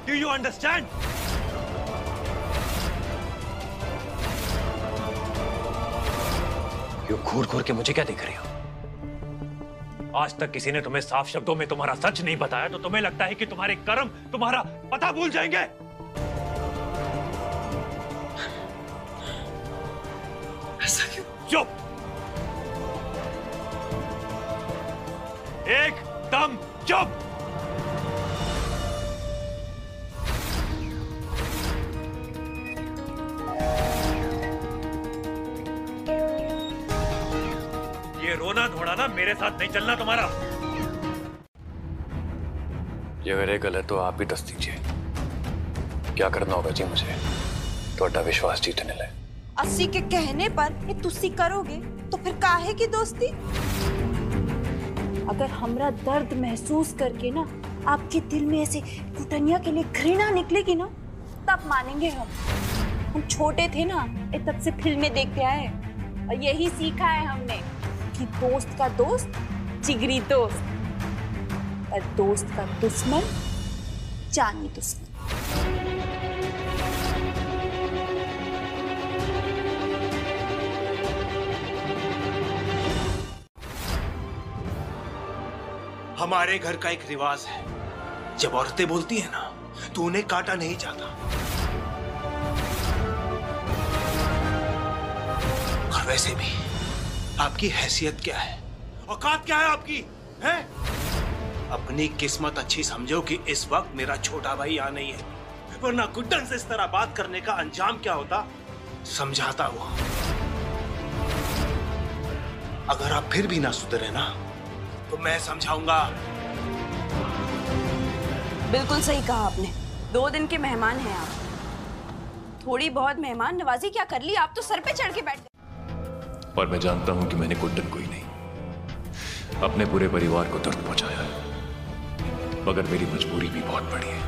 Do you understand? क्यों घूर घूर के मुझे क्या देख रहे हो? आज तक किसी ने तुम्हें साफ शब्दों में तुम्हारा सच नहीं बताया तो तुम्हें लगता है कि तुम्हारे कर्म तुम्हारा पता भूल जाएंगे? ऐसा क्यों? चुप! एकदम चुप! ये रोना धोना मेरे साथ नहीं चलना तुम्हारा। ये अगर ये गलत तो आप ही दस दीजिए। क्या करना होगा जी मुझे ਤੁਹਾਡਾ विश्वास जीतने ले? अस्सी के कहने पर ये तुसी करोगे तो फिर काहे की दोस्ती? अगर हमरा दर्द महसूस करके ना आपके दिल में ऐसे कुटनिया के लिए घृणा निकलेगी ना तब मानेंगे हम छोटे थे ना ये तब से फिल्में देखते आए और यही सीखा है हमने कि दोस्त का दोस्त जिगरी दोस्त और दोस्त का दुश्मन जानी दुश्मन। हमारे घर का एक रिवाज है, जब औरतें बोलती है ना तो उन्हें काटा नहीं जाता। और वैसे भी आपकी हैसियत क्या है, औकात क्या है आपकी, हैं? अपनी किस्मत अच्छी समझो कि इस वक्त मेरा छोटा भाई यहाँ नहीं है, वरना गुड्डन से इस तरह बात करने का अंजाम क्या होता समझाता हुआ। अगर आप फिर भी ना सुधरे ना तो मैं समझाऊंगा। बिल्कुल सही कहा आपने। 2 दिन के मेहमान हैं आप। थोड़ी बहुत मेहमान नवाजी क्या कर ली, आप तो सर पे चढ़ के बैठ गए। और मैं जानता हूं कि मैंने गुड्डन को ही नहीं अपने पूरे परिवार को दर्द पहुंचाया है, मगर मेरी मजबूरी भी बहुत बड़ी है।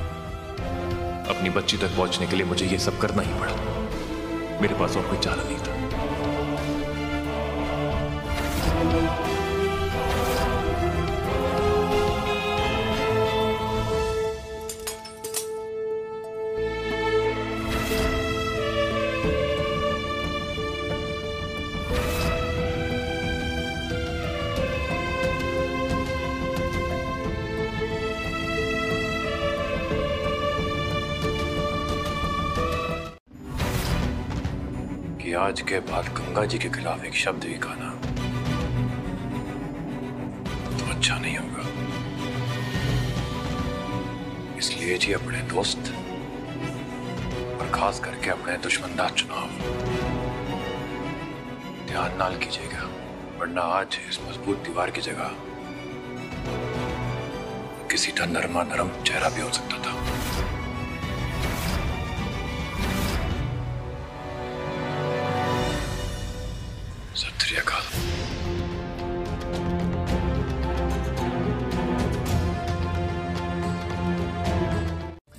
अपनी बच्ची तक पहुंचने के लिए मुझे ये सब करना ही पड़ा। मेरे पास और कोई चारा नहीं था। कि आज के बाद गंगा जी के खिलाफ एक शब्द भी कहना तो अच्छा नहीं होगा। इसलिए जी अपने दोस्त और खास करके अपने दुश्मन का चुनाव ध्यान नाल कीजिएगा, वरना आज इस मजबूत दीवार की जगह किसी का नरमा नरम चेहरा भी हो सकता था। सत श्री अकाल।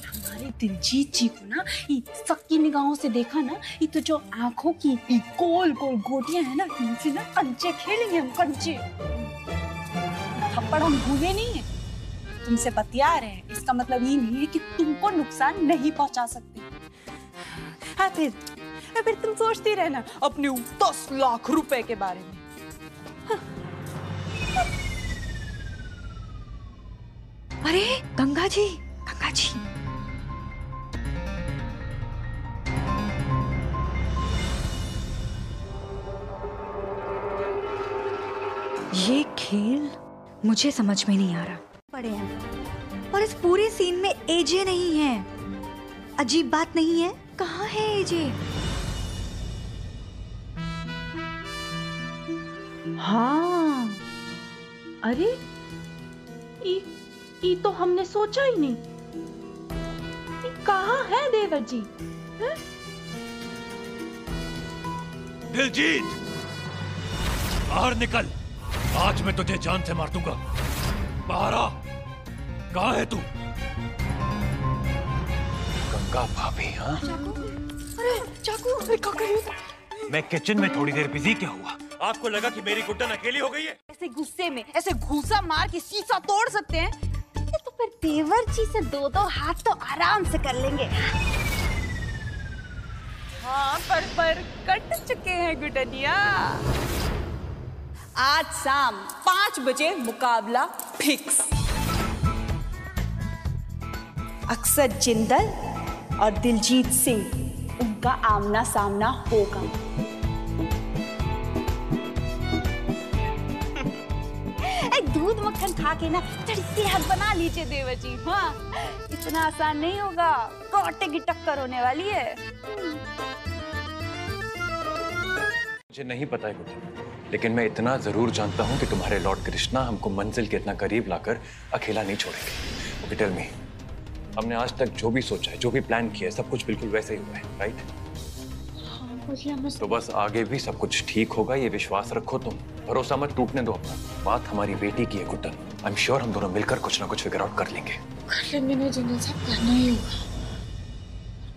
हमारे दिलजीत जी को ना ये सक्की निगाहों से देखा ना, ये तो जो आंखों की गोल गोल गोटियां है ना, इनसे ना कंचे खेलेंगे हम, कंचे। थप्पड़ हम भूले नहीं है, तुमसे बतिया रहे हैं, इसका मतलब ये नहीं है कि तुमको नुकसान नहीं पहुंचा सकते। हाँ फिर तुम सोचती रहना अपने 10 लाख रुपए के बारे में। अरे गंगा जी, गंगा जी, ये खेल मुझे समझ में नहीं आ रहा। पड़े हैं और इस पूरे सीन में एजे नहीं है। अजीब बात नहीं है? कहाँ है एजे? हाँ, अरे ये तो हमने सोचा ही नहीं। कहाँ है देवर जी? दिलजीत, बाहर निकल, आज मैं तुझे जान से मार दूंगा। बाहर आ, कहाँ है तू? गंगा भाभी? हाँ, अरे चाकू, क्या कर रही हो? मैं किचन में थोड़ी देर बिजी, क्या हुआ? आपको लगा कि मेरी गुड्डन अकेली हो गई है? ऐसे गुस्से में ऐसे घूसा मार के शीशा तोड़ सकते हैं? ये तो पर देवर जी से दो दो हाथ तो आराम से कर लेंगे। हाँ पर कट चुके हैं गुडनिया। आज शाम 5 बजे मुकाबला फिक्स। अक्षत जिंदल और दिलजीत सिंह, उनका आमना सामना होगा। एक दूध मक्खन खा के ना थोड़ी सेहत बना लीजिए देवर जी। हाँ, इतना आसान नहीं होगा, कांटे की टक्कर होने वाली है। मुझे नहीं पता है कुछ, लेकिन मैं इतना जरूर जानता हूँ कि तुम्हारे लॉर्ड कृष्णा हमको मंजिल के इतना करीब लाकर अकेला नहीं छोड़ेंगे। ओके टेल मी, हमने आज तक जो भी सोचा है, जो भी प्लान किया है, सब कुछ बिल्कुल वैसे ही हुआ है, राइट? हाँ, तो बस आगे भी सब कुछ ठीक होगा, ये विश्वास रखो तुम। भरोसा मत टूटने दो अपना। बात हमारी बेटी की है गुड्डन। आई एम श्योर हम दोनों मिलकर कुछ ना कुछ फिगर आउट कर लेंगे। कर लेंगे ना जिंदल साहब, करना ही होगा।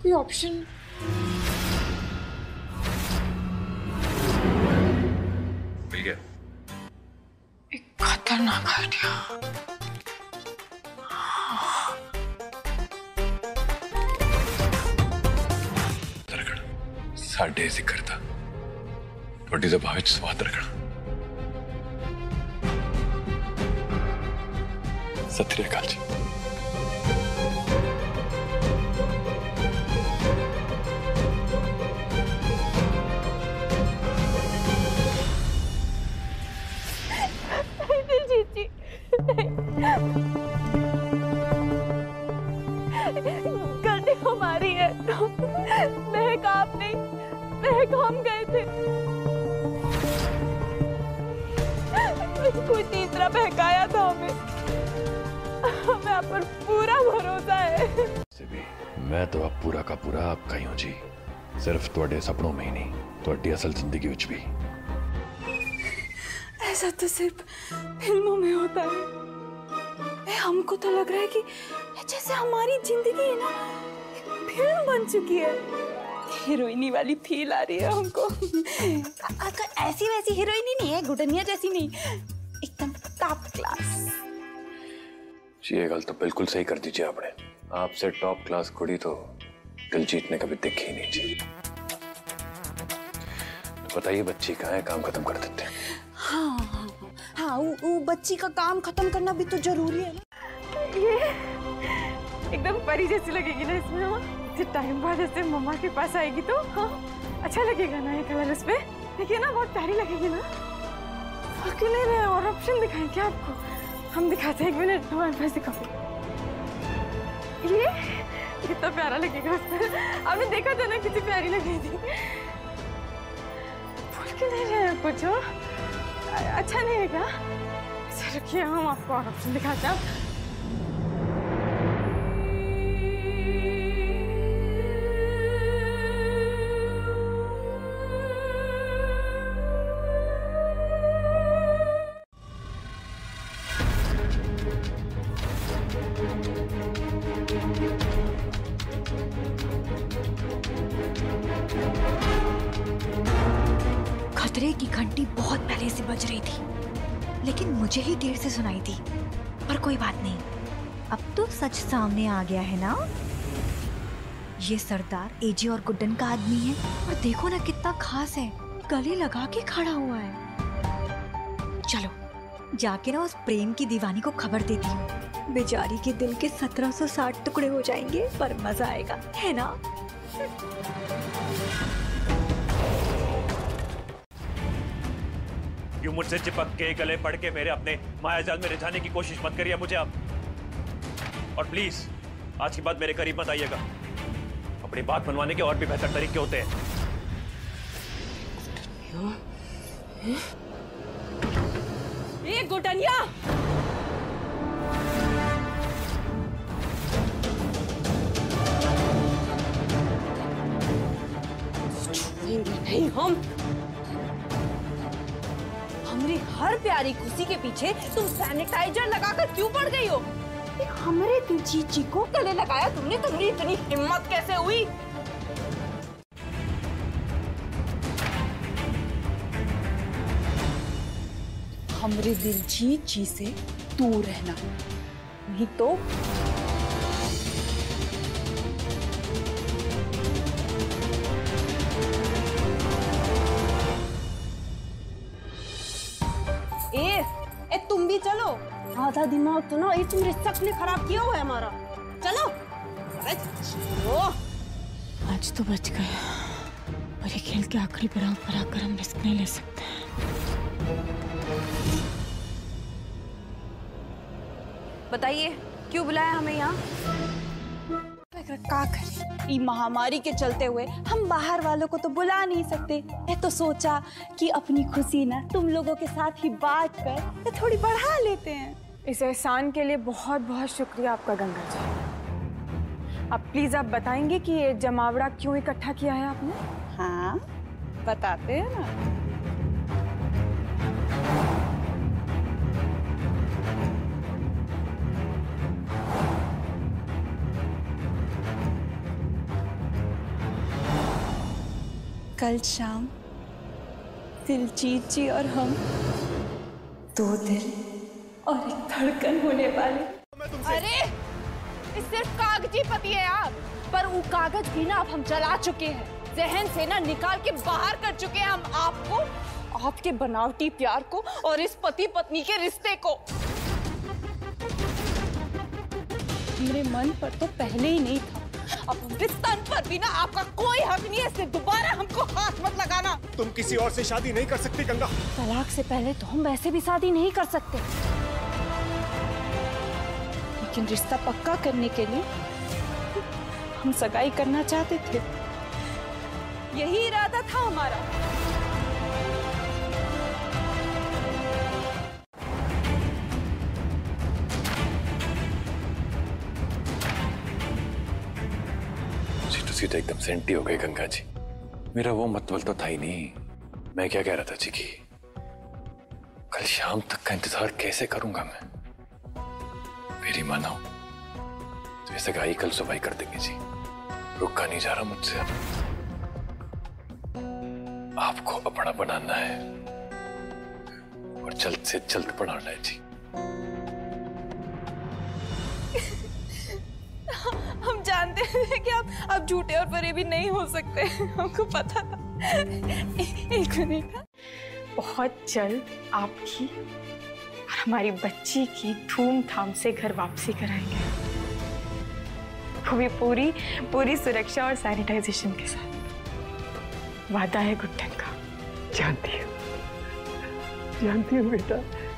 कोई ऑप्शन? मिल गया। एक खतरनाक आइडिया। साढ़े जिक्र था थोड़ी जबाविच स्वाद रखना। सत श्री अकाल जी। दिलजीत जी, गलती हमारी है। तो महक आप नहीं, महक हम गए थे। कोई तीसरा बहकाया था हमें। हमें आप पर पूरा भरोसा है। मैं तो अब पूरा का पूरा आपका ही हूं जी। सिर्फ तुहाडे सपनों में ही नहीं, तुहाडी असल जिंदगी विच भी। ऐसा तो सिर्फ फिल्मों में होता है। हमको तो लग रहा है कि जैसे हमारी जिंदगी है ना, एक फिल्म बन चुकी है। हीरोइनी वाली फील आ रही है हमको। ऐसी वैसी हीरोइनी नहीं है, गुडनिया जैसी नहीं, एकदम टॉप क्लास। जी ये गल तो बिल्कुल सही कर दीजिए आपने। आपसे टॉप क्लास कुड़ी तो दिलजीत ने कभी देखी ही नहीं जी। तो बताइए बच्ची कहाँ है, काम खत्म कर देते हैं। हाँ, वो बच्ची का काम खत्म करना भी तो जरूरी है ना। ये एकदम परी जैसी लगेगी ना इसमें। हाँ, टाइम बाद ऐसे मम्मा के पास आएगी तो हाँ अच्छा लगेगा ना ये कलर इस पे। देखिए ना, बहुत प्यारी लगेगी ना। और क्यों नहीं रहे, और ऑप्शन दिखाएं क्या आपको? हम दिखाते हैं, 1 मिनट हमारे पास दिखाओ। ये कितना प्यारा लगेगा उस पर। आपने देखा था ना कितनी प्यारी लगी थी। फूल क्यों नहीं रहे कुछ? अच्छा नहीं है क्या? अच्छा रखिए, हम आपको और ऑप्शन दिखाते हैं। खतरे की घंटी बहुत पहले से बज रही थी, लेकिन मुझे ही देर से सुनाई थी। पर कोई बात नहीं, अब तो सच सामने आ गया है ना। ये सरदार एजे और गुड्डन का आदमी है, और देखो ना कितना खास है, गले लगा के खड़ा हुआ है। चलो जाके ना उस प्रेम की दीवानी को खबर देती हूँ। बेचारी के दिल के 1760 टुकड़े हो जाएंगे, पर मजा आएगा, है ना? यूं मुझसे चिपक के गले पड़ के मेरे अपने मायाजाल में रिझाने की कोशिश मत करिए मुझे आप। और प्लीज आज के बाद मेरे करीब मत आइएगा। अपनी बात मनवाने के और भी बेहतर तरीके होते हैं। ये गुडनिया, छुएंगे नहीं हम। हमारी हर प्यारी खुशी के पीछे तुम सैनिटाइजर लगाकर क्यों पड़ गई हो? हमारे दिलजीत जी को गले लगाया तुमने, तुम्हारी इतनी हिम्मत कैसे हुई? हमारे दिलजीत जी से दूर रहना, नहीं तो ए तुम भी चलो। आधा दिमाग तो ना ये तुम्हारे शक ने खराब किया हुआ है हमारा। चलो अरे चलो। आज तो बच गया, पर ये खेल के आखिरी पड़ाव पर आकर हम रिस्क नहीं ले सकते हैं। बताइए क्यों बुलाया हमें यहाँ? का करें, महामारी के चलते हुए हम बाहर वालों को तो बुला नहीं सकते। मैं तो सोचा कि अपनी खुशी ना तुम लोगों के साथ ही बांट कर थोड़ी बढ़ा लेते हैं। इस एहसान के लिए बहुत बहुत शुक्रिया आपका गंगा जी। अब प्लीज आप बताएंगे कि ये जमावड़ा क्यों इकट्ठा किया है आपने? हाँ बताते हैं ना। कल शाम दिलजीत जी और हम दो दिल और एक धड़कन होने वाले। अरे ये सिर्फ कागजी पति है आप, पर वो कागज भी ना अब हम जला चुके हैं, जहन से ना निकाल के बाहर कर चुके हैं हम आपको, आपके बनावटी प्यार को और इस पति पत्नी के रिश्ते को। मेरे मन पर तो पहले ही नहीं था, अब उनके तन पर भी ना आपका कोई हक नहीं है, इससे दोबारा हमको हाथ मत लगाना। तुम किसी और से शादी नहीं कर सकती गंगा। तलाक से पहले तो हम वैसे भी शादी नहीं कर सकते, लेकिन रिश्ता पक्का करने के लिए हम सगाई करना चाहते थे। यही इरादा था हमारा। जी तो एकदम सेंटी हो गई गंगा जी। मेरा वो मतबल तो था ही नहीं। मैं क्या कह रहा था जी कि कल शाम तक का इंतजार कैसे करूंगा मैं। मेरी मानो तो ऐसे गाई कल सुबह कर देंगे जी। रुका नहीं जा रहा मुझसे। आपको अपना बनाना है और जल्द से जल्द बनाना है जी। हम जानते हैं कि आप झूठे और फरेबी नहीं हो सकते, हमको पता था। एक मिनट, बहुत जल्द आपकी और हमारी बच्ची की धूमधाम से घर वापसी कराएंगे, वो भी पूरी पूरी सुरक्षा और सैनिटाइजेशन के साथ। वादा है गुड्डन का। जानती हूँ बेटा,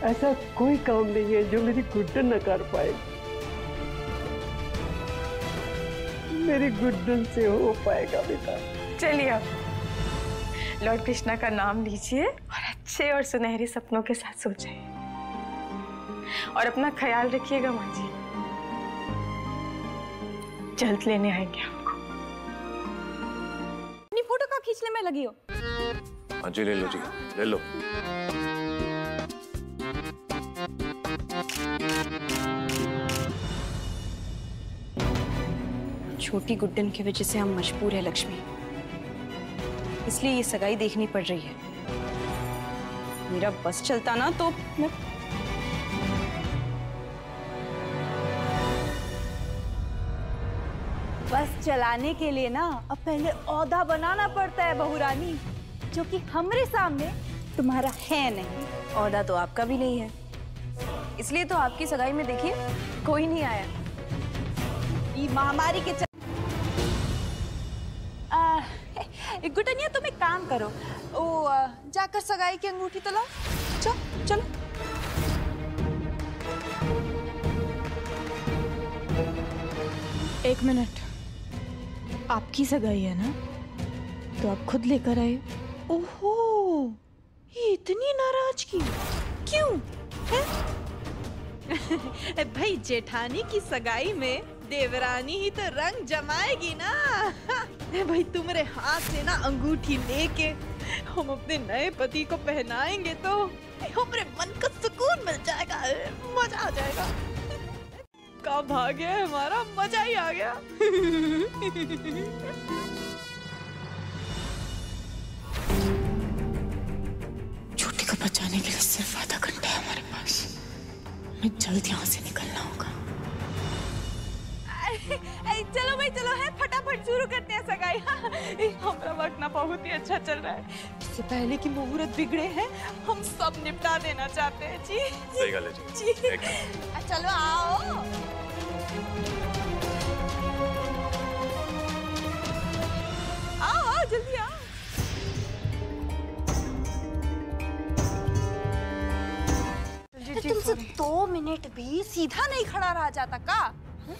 ऐसा कोई काम नहीं है जो मेरी गुड्डन न कर पाए। मेरी गुड्डन से हो पाएगा बेटा। चलिए अब लॉर्ड कृष्णा का नाम लीजिए और अच्छे और सुनहरे सपनों के साथ सो जाइए, और अपना ख्याल रखिएगा माँ जी। जल्द लेने आएंगे आपको। अपनी फोटो का खींचने में लगी हो? हाँ जी ले लो जी, ले लो। छोटी गुड्डन की वजह से हम मजबूर है लक्ष्मी, इसलिए ये सगाई देखनी पड़ रही है। मेरा बस चलता ना तो मैं बस चलाने के लिए ना अब पहले औदा बनाना पड़ता है बहू रानी, जो कि हमरे सामने तुम्हारा है नहीं। औदा तो आपका भी नहीं है, इसलिए तो आपकी सगाई में देखिए कोई नहीं आया। ये महामारी के गुटनिया तुम एक काम करो, वो जाकर सगाई की अंगूठी तो लाओ। चलो। एक मिनट, आपकी सगाई है ना, तो आप खुद लेकर आए। ओहो, ये इतनी नाराजगी क्यों है? भाई जेठानी की सगाई में देवरानी ही तो रंग जमाएगी ना। भाई तुम्हारे हाथ से ना अंगूठी लेके हम अपने नए पति को पहनाएंगे तो हमारे मन को सुकून मिल जाएगा, मजा आ जाएगा। का भाग्य है हमारा, मजा ही आ गया। छोटी को बचाने के लिए सिर्फ आधा घंटा है हमारे पास। हमें जल्द यहाँ से निकलना होगा। चलो भाई चलो है, फटाफट शुरू करते हैं सगाई। हमारा वक्त ना बहुत ही अच्छा चल रहा है, इससे पहले कि मुहूर्त बिगड़े हैं हम सब निपटा देना चाहते हैं जी। सही गल है जी। चलो आओ। आओ जल्दी आओ। तुमसे 2 मिनट भी सीधा नहीं खड़ा रहा जाता का?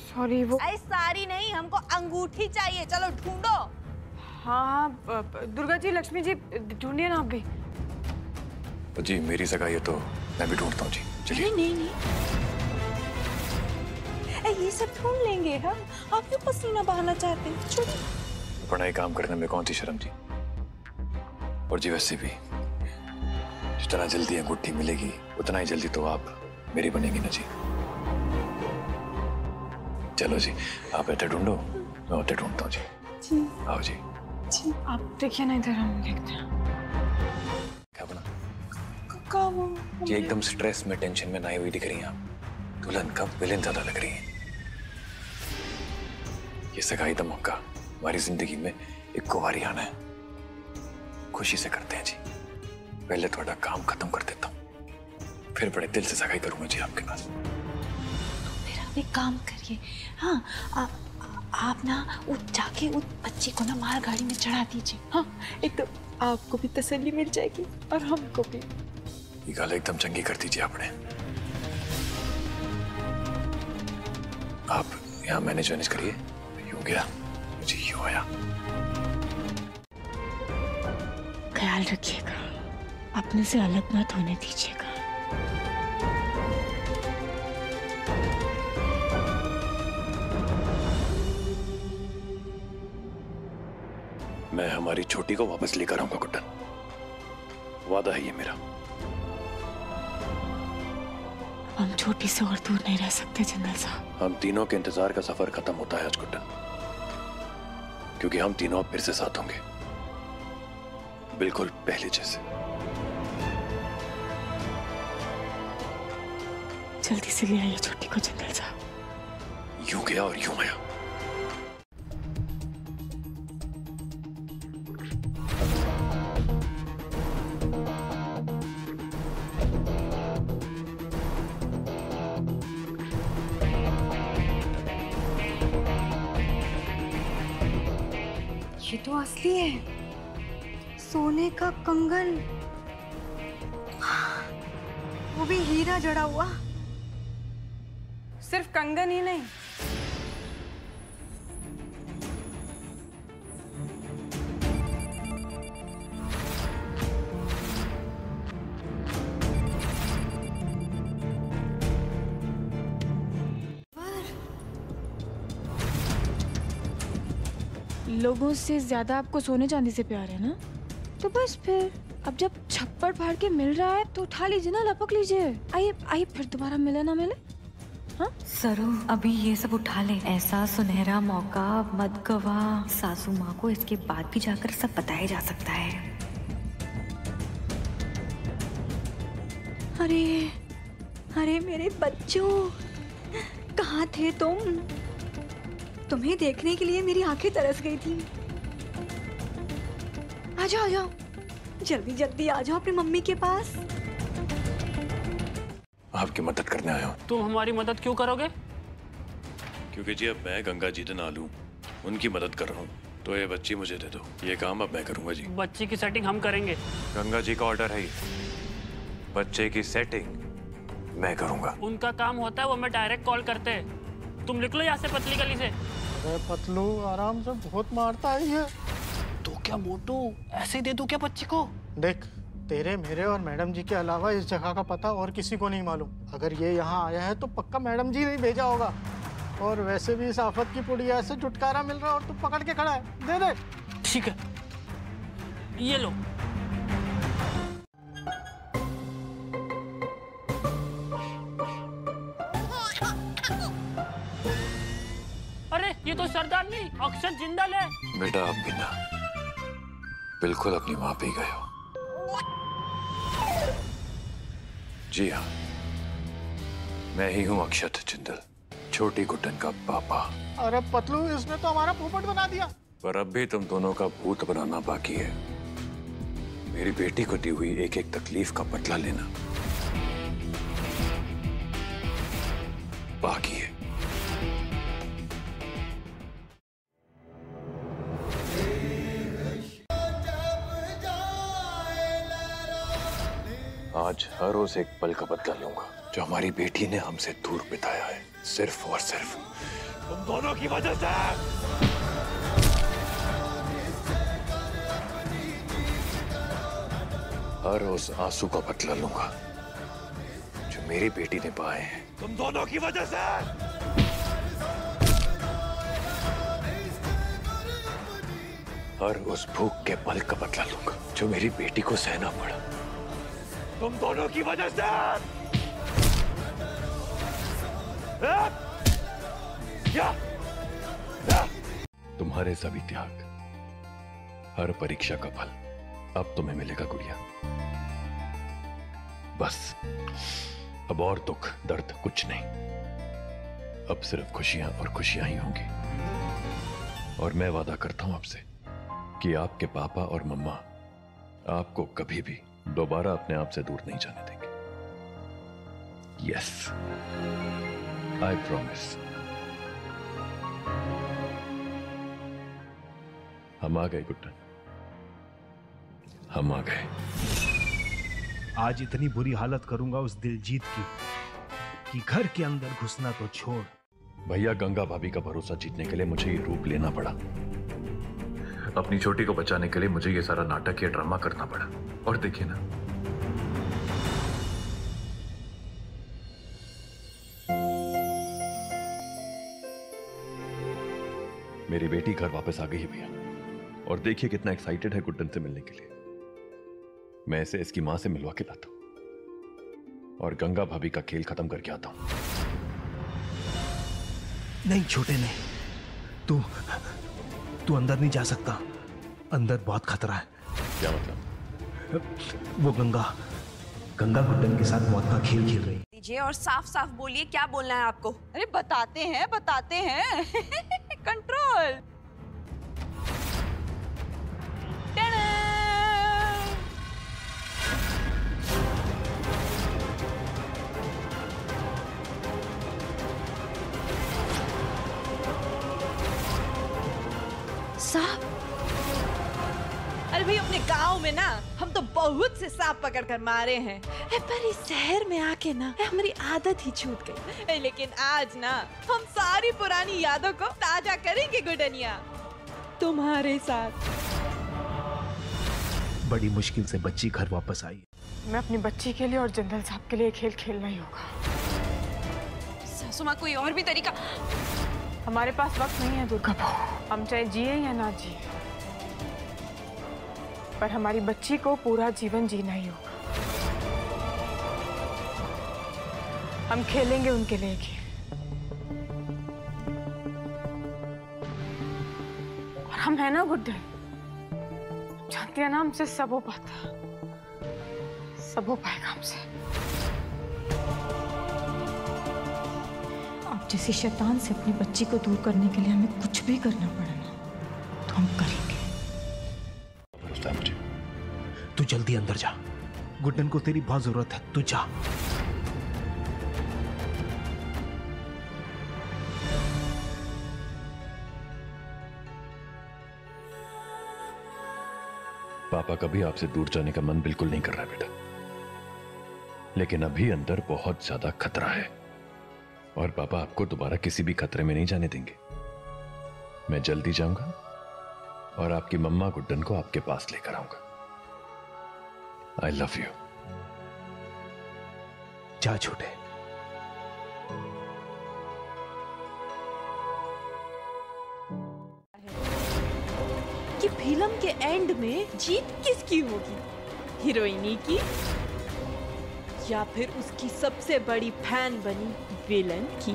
सॉरी वो सारी नहीं, हमको अंगूठी चाहिए, चलो ढूंढो। हाँ दुर्गा जी, लक्ष्मी जी, ढूंढिए ना आप भी। जी मेरी सगाई है तो मैं भी ढूंढता हूँ जी, चलिए। नहीं नहीं ये सब ढूंढ लेंगे हम, आप क्यों पसीना बहाना चाहते हैं? छोड़िए। पढ़ाई काम करने में कौन सी शर्म जी। और जी वैसे भी जितना जल्दी अंगूठी मिलेगी उतना ही जल्दी तो आप मेरी बनेगी ना जी। चलो जी, आप ऐसे ढूंढो, मैं होते ढूंढता हूँ जी। आओ जी। आप देखिए ना इधर, हम देखते हैं। क्या बना का वो जी? एकदम स्ट्रेस में, टेंशन में नई हुई दिख रही हैं आप। दुल्हन का विलेन ज्यादा लग रही है। ये सगाई का मौका हमारी जिंदगी में एक कुंवारी आना है, खुशी से करते हैं जी। पहले थोड़ा काम खत्म कर देता हूँ, फिर बड़े दिल से सगाई करूंगा जी आपके पास। तो फिर आप एक काम करिए, हाँ आप ना जाके उस बच्चे को ना मार गाड़ी में चढ़ा दीजिए। हाँ, एक तो आपको भी तसल्ली मिल जाएगी और हमको भी। ये गाल एकदम चंगी कर दीजिए आपने। आप यहाँ मैनेज करिए, यूं गया जी, यूं आया। ख्याल रखिएगा, अपने से अलग मत होने दीजिएगा। मैं हमारी छोटी को वापस लेकर आऊंगा गुड्डन, वादा है ये मेरा। हम छोटी से और दूर नहीं रह सकते जिंदल साहब। हम तीनों के इंतजार का सफर खत्म होता है आज गुड्डन, क्योंकि हम तीनों अब फिर से साथ होंगे, बिल्कुल पहले जैसे। जल्दी से ले आइए छोटी को जिंदल साहब। यूं गया और यूं आया। ये तो असली है, सोने का कंगन, वो भी हीरा जड़ा हुआ। सिर्फ कंगन ही नहीं, लोगों से ज्यादा आपको सोने चांदी से प्यार है ना? तो बस फिर अब जब छप्पड़ फाड़ के मिल रहा है तो उठा लीजिए ना, लपक लीजिए। आइए आइए, फिर दोबारा मिले ना मिले। हाँ सरू, अभी ये सब उठा ले, ऐसा सुनहरा मौका मत गवा। सासू माँ को इसके बाद भी जाकर सब बताया जा सकता है। अरे अरे मेरे बच्चों, कहाँ थे तुम? तुम्हें देखने के लिए मेरी आंखें तरस गई थी। आ जाओ, आ जाओ, जल्दी जल्दी आ जाओ अपनी मम्मी के पास। आपकी मदद करने आया हूँ। तुम हमारी मदद क्यों करोगे? क्योंकि जी अब मैं गंगा जी नालू उनकी मदद कर रहा हूँ, तो ये बच्ची मुझे दे दो। ये काम अब मैं करूँगा जी। बच्ची की सेटिंग हम करेंगे। गंगा जी का ऑर्डर है, बच्चे की सेटिंग मैं करूँगा। उनका काम होता है, वो मैं डायरेक्ट कॉल करते हैं। तुम निकलो यहाँ से पतली गली से। अरे पतलू आराम से, बहुत मारता है ये। तो क्या मोटू, ऐसे ही दे दूं क्या बच्ची को? देख, तेरे मेरे और मैडम जी के अलावा इस जगह का पता और किसी को नहीं मालूम। अगर ये यहाँ आया है तो पक्का मैडम जी ने भेजा होगा। और वैसे भी इस आफत की पुड़िया से छुटकारा मिल रहा है और तू पकड़ के खड़ा है। दे दे। ठीक है, ये लो। अरे ये तो सरदार नहीं, अक्षत जिंदल है। बेटा आप भी ना बिल्कुल अपनी माँ पे ही गए हो। जी हाँ, मैं ही हूँ अक्षत जिंदल। छोटी गुड्डन का पापा। अरे पतलू, इसने तो हमारा पोपट बना दिया। पर अब भी तुम दोनों का भूत बनाना बाकी है। मेरी बेटी को दी हुई एक एक तकलीफ का बदला लेना बाकी है। आज हर रोज एक पल का बदला लूंगा जो हमारी बेटी ने हमसे दूर बिताया है, सिर्फ और सिर्फ तुम दोनों की वजह से। हर रोज आंसू का बदला लूंगा जो मेरी बेटी ने पाए हैं तुम दोनों की वजह से। हर उस भूख के पल का बदला लूंगा जो मेरी बेटी को सहना पड़ा तुम दोनों की वजह से। तुम्हारे सभी त्याग, हर परीक्षा का फल अब तुम्हें मिलेगा गुड़िया। बस अब और दुख दर्द कुछ नहीं, अब सिर्फ खुशियां और खुशियां ही होंगी। और मैं वादा करता हूं आपसे कि आपके पापा और मम्मा आपको कभी भी दोबारा अपने आप से दूर नहीं जाने देंगे। Yes, I promise. हम आ गए गुड्डन, हम आ गए। आज इतनी बुरी हालत करूंगा उस दिलजीत की कि घर के अंदर घुसना तो छोड़। भैया, गंगा भाभी का भरोसा जीतने के लिए मुझे ये रूप लेना पड़ा। अपनी छोटी को बचाने के लिए मुझे ये सारा नाटक या ड्रामा करना पड़ा। और देखिए ना, मेरी बेटी घर वापस आ गई है भैया। और देखिए कितना एक्साइटेड है गुड्डन से मिलने के लिए। मैं इसे इसकी मां से मिलवा के लाता हूं और गंगा भाभी का खेल खत्म करके आता हूं। नहीं छोटे, नहीं, तू अंदर नहीं जा सकता। अंदर बहुत खतरा है। क्या मतलब? वो गंगा गुड्डन के साथ मौत का खेल खेल रही। दीजिए और साफ साफ बोलिए, क्या बोलना है आपको? अरे बताते हैं कंट्रोल। सांप? अरे भाई, अपने गांव में ना हम तो बहुत से सांप पकड़ कर मारे हैं, पर इस शहर में आके ना हमारी आदत ही छूट गई। लेकिन आज ना हम सारी पुरानी यादों को ताजा करेंगे गुडनिया, तुम्हारे साथ। बड़ी मुश्किल से बच्ची घर वापस आई। मैं अपनी बच्ची के लिए और जनरल साहब के लिए खेल खेलना ही होगा। सासू माँ, कोई और भी तरीका? हमारे पास वक्त नहीं है दुर्गा बहू, हम चाहे जिए या ना जिए, पर हमारी बच्ची को पूरा जीवन जीना ही होगा। हम खेलेंगे उनके लिए खेल, और हम है ना गुड्डन, जानती है ना हमसे सब हो पाता, सब हो पाएगा हमसे। अब जैसे शैतान से अपनी बच्ची को दूर करने के लिए हमें कुछ भी करना पड़ा ना, तो हम करेंगे। मुझे तू जल्दी अंदर जा, गुड्डन को तेरी बहुत जरूरत है। तू जा। पापा का भी आपसे दूर जाने का मन बिल्कुल नहीं कर रहा बेटा, लेकिन अभी अंदर बहुत ज्यादा खतरा है और पापा आपको दोबारा किसी भी खतरे में नहीं जाने देंगे। मैं जल्दी जाऊंगा और आपकी मम्मा गुड्डन को आपके पास लेकर आऊंगा। I love you. जा छोटे। कि फिल्म के एंड में जीत किसकी होगी, हीरोइनी की या फिर उसकी सबसे बड़ी फैन बनी विलन की?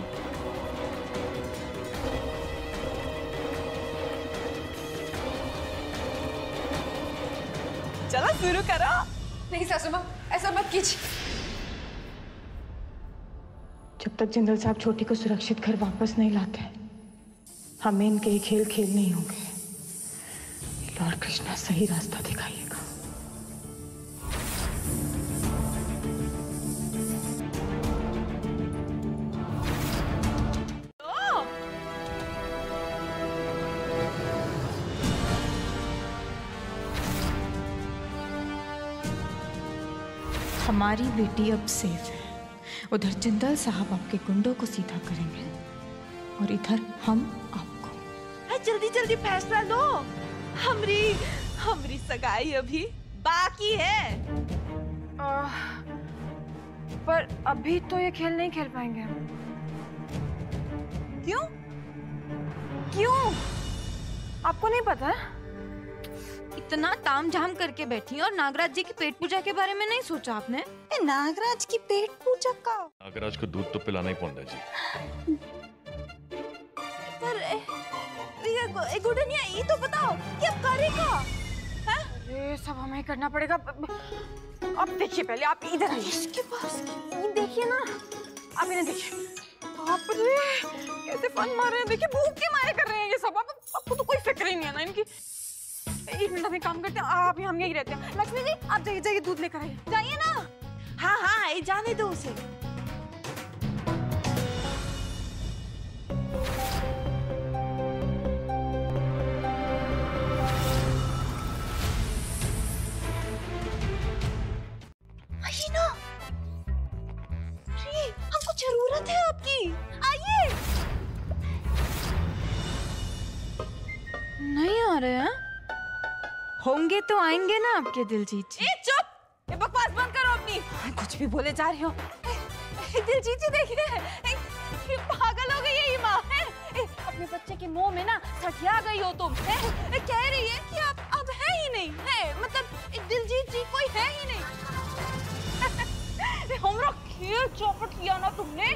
चलो शुरू करो। नहीं सासू माँ, ऐसा मत कीजिए। जब तक जनरल साहब छोटी को सुरक्षित घर वापस नहीं लाते, हमें इनके ये खेल खेल नहीं होंगे। लॉर्ड कृष्णा सही रास्ता दिखाइएगा। हमारी बेटी अब सेफ है। उधर जिंदल साहब आपके गुंडों को सीधा करेंगे और इधर हम आपको। जल्दी जल्दी फैसला लो। हमरी सगाई अभी बाकी है। पर अभी तो ये खेल नहीं खेल पाएंगे हम। क्यों? क्यों? आपको नहीं पता? इतना तामझाम करके बैठी और नागराज जी की पेट पूजा के बारे में नहीं सोचा आपने? नागराज की पेट पूजा का? नागराज को दूध तो पिलाना ही पड़ता जी। पर ये गुडनिया ये तो बताओ क्या करेगा? ये सब हमें करना पड़ेगा। अब देखिए, पहले आप इधर आइए। इसके पास ये देखिए ना, आप इन्हें देखिए। बाप रे, कैसे फन मार रहे हैं। देखिए भूख के मारे कर रहे हैं ये सब। आपको तो कोई फिक्र ही नहीं है ना इनकी। एक मिनट में काम करते हैं, आप हम यही रहते हैं। लक्ष्मी जी आप जाइए दूध लेकर आइए। जाइए ना। हाँ ये जाने दो उसे। आइए ना। हमको जरूरत है आपकी, आइए। नहीं आ रहे हैं? होंगे तो आएंगे ना आपके दिलजीत जी। चुप, ये बकवास बंद करो अपनी। कुछ भी बोले जा रही हो। दिलजीत जी देखिए, पागल हो गई है ये माँ। अपने बच्चे के मुंह में ना सठिया गई हो तुम। कह रही है कि आप अब है ही नहीं है, मतलब दिलजीत जी कोई है ही नहीं। हमरा खेल चौपट किया ना तुमने,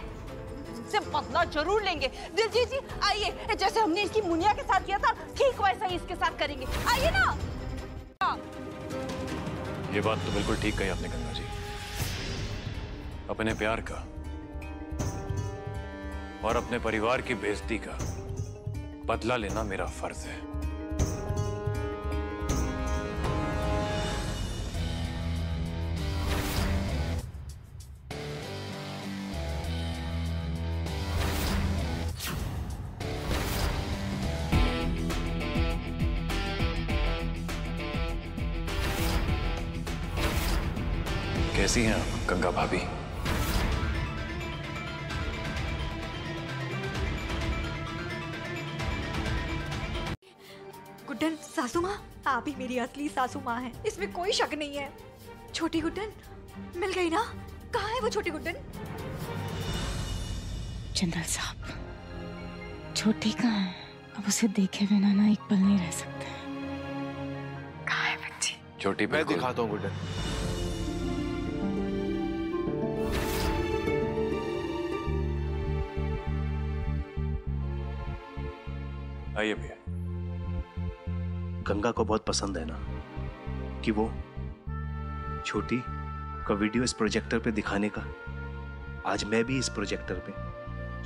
से बदला जरूर लेंगे। दिलजीत जी आइए, जैसे हमने इसकी मुनिया के साथ किया था ठीक वैसा ही इसके साथ करेंगे। आइए ना। ये बात तो बिल्कुल ठीक कही आपने गंगा जी। अपने प्यार का और अपने परिवार की बेइज्जती का बदला लेना मेरा फर्ज है। कैसी हैं आप गंगा भाभी? गुड्डन सासू माँ, आप ही मेरी असली सासू माँ हैं, इसमें कोई शक नहीं है। छोटी गुड्डन मिल गई ना? कहाँ है वो छोटी गुड्डन? जनरल साहब, छोटी कहाँ है? अब उसे देखे बिना ना एक पल नहीं रह सकते। कहाँ है बच्ची? छोटी मैं दिखाता हूँ गुड्डन। आइए भैया। गंगा को बहुत पसंद है ना कि वो छोटी का वीडियो इस प्रोजेक्टर पे दिखाने का। आज मैं भी इस प्रोजेक्टर पे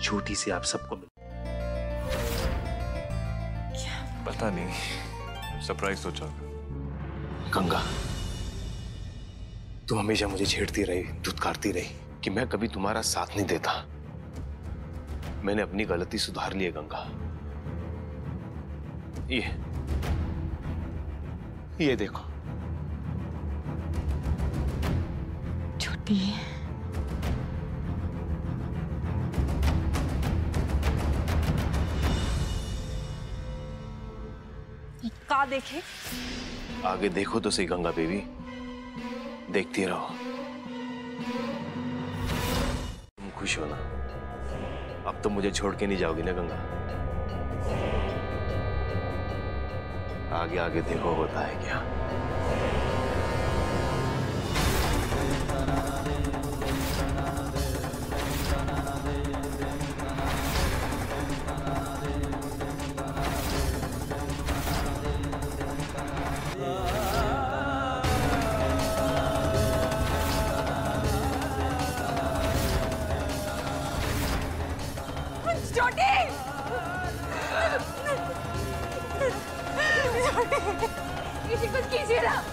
छोटी से आप सबको मिल। पता नहीं, सरप्राइज सोचा। गंगा, तुम हमेशा मुझे छेड़ती रही, धुतकारती रही कि मैं कभी तुम्हारा साथ नहीं देता। मैंने अपनी गलती सुधार ली है गंगा। ये देखो। छोटी का देखे? आगे देखो तो सही गंगा बेबी, देखती रहो। तुम खुश हो ना? अब तो मुझे छोड़ के नहीं जाओगी ना गंगा? आगे आगे देखो होता है क्या। छोटी किसी कुछ कीजिए ना।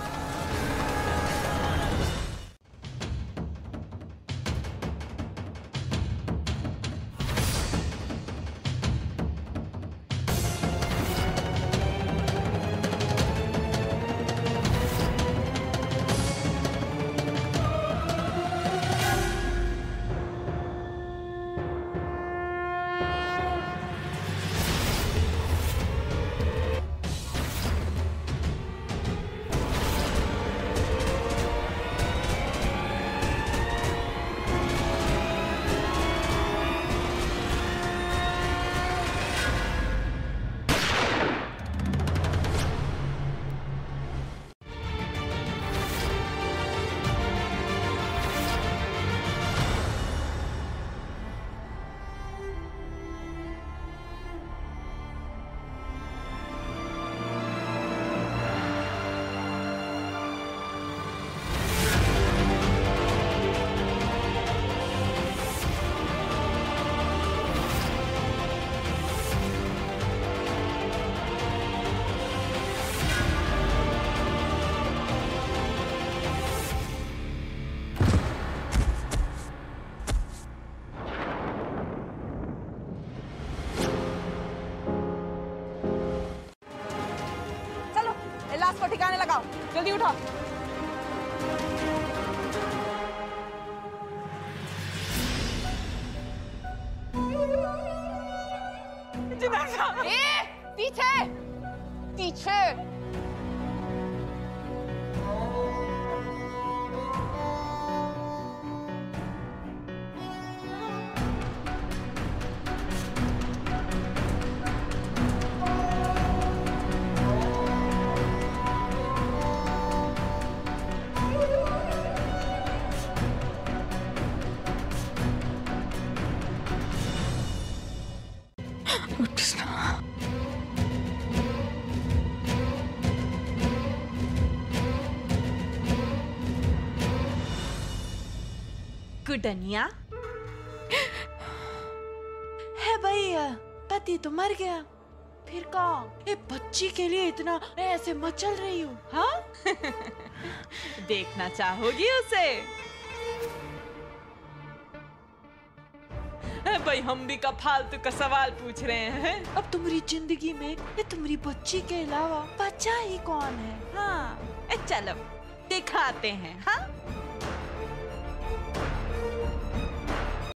लाश को ठिकाने लगाओ, जल्दी उठो। पीछे पीछे। गुडनिया है भैया, पति तो मर गया, फिर कौन? ये बच्ची के लिए इतना ऐसे मचल रही हूँ, हाँ? देखना चाहोगी उसे? भाई हम भी का फालतू का सवाल पूछ रहे हैं। अब तुम्हारी जिंदगी में ये तुम्हारी बच्ची के अलावा बच्चा ही कौन है? हाँ चलो दिखाते हैं। हाँ